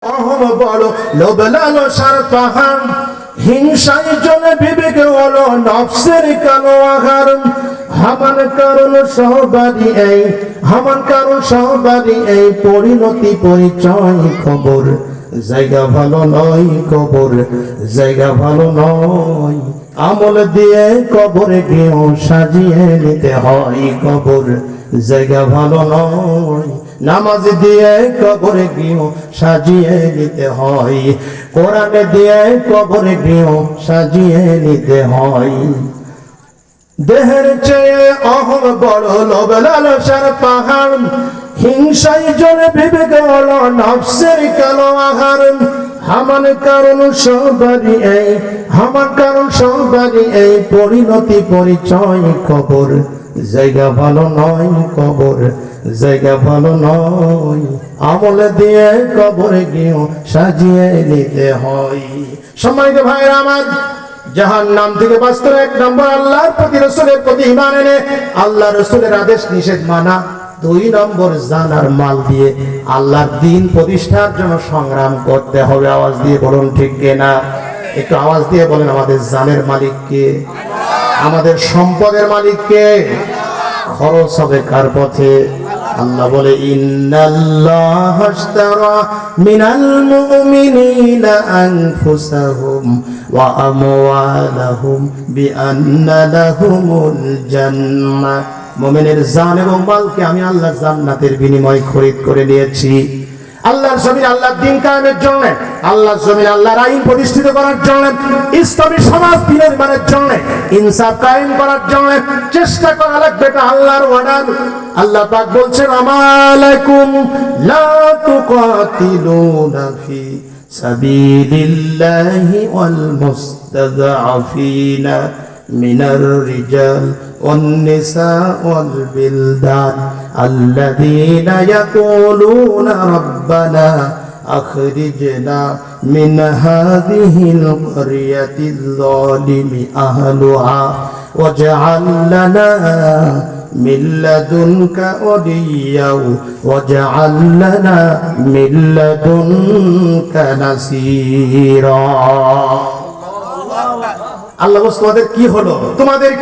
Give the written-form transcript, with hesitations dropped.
অহম বড় লোভ লালসার পাহাড়, হিংসায় জলে বিবেক হলো নফসের কালো আহার। হামান কারণ সহবাদী এই, হামান কারণ সহবাদী এই পরিণতি পরিচয় খবর। জায়গা ভালো নয় কবর, জায়গা ভালো নয়। আমল দিয়ে কবরে গৃহ সাজিয়ে নিতে হয় কবর, জায়গা ভালো নয়। নামাজ দিয়ে কবরে গৃহ সাজিয়ে নিতে হয়, কোরআন দিয়ে কবরে গৃহ সাজিয়ে নিতে হয়। দেহের চেয়ে অহম বড় লোভ লালসার পাহাড়, হিংসায় জলে বিবেক হলো নফসের কালো আহার। হামান কারণ সবারই এই, হামান কারণ সবারই এই পরিণতি পরিচয় খবর। জায়গা ভালো নয় কবর, জায়গা ভালো নয়। আমল দিয়ে কবরে গিয়ে সাজিয়ে নিতে হয়। সম্মানিত ভাইরা আমার, জাহান্নাম থেকে বাঁচতে এক নম্বর আল্লাহর প্রতি রাসূলের প্রতি ঈমান এনে আল্লাহ রাসূলের আদেশ নিষেধ মানা। দুই নম্বর জানার মাল দিয়ে আল্লাহর দ্বীন প্রতিষ্ঠার জন্য সংগ্রাম করতে হবে। আওয়াজ দিয়ে বলুন ঠিক কিনা? একটু আওয়াজ দিয়ে বলেন আমাদের জানের মালিক কে? আমাদের সম্পদের মালিক কে? খরচ হবে কার পথে? আল্লাহ বলে ইন্নাল্লাহা আশতারা মিনাল মুমিনিনা আনফুসাহুম ওয়া আমওয়ালাহুম বিআন্না লাহুমুল জান্নাহ। মুমিনের জান এবং মালকে আমি আল্লাহ জান্নাতের বিনিময়ে খরিদ করে নিয়েছি। আল্লাহর জমিনে আল্লাহর দ্বীন কায়েমের জন্য, আল্লাহর জমিনে আল্লাহর আইন প্রতিষ্ঠিত করার জন্য, ইসলামী সমাজ নির্মাণের জন্য, ইনসাফ কায়েম করার জন্য চেষ্টা করা লাগবে। এটা আল্লাহর ওয়াদা। আল্লাহ পাক বলছেন আমালাকুম লা তুকাতিলুনা ফি সাবিলিল্লাহি ওয়াল মুস্তাদআফিনা মিনার রিজাল والنساء والبلدان الذين يقولون ربنا أخرجنا من هذه القرية الظالم أهلها واجعل لنا من لدنك وليا واجعل لنا من لدنك نصيرا। আল্লাহ বলছে তোমাদের কি হলো? তোমাদের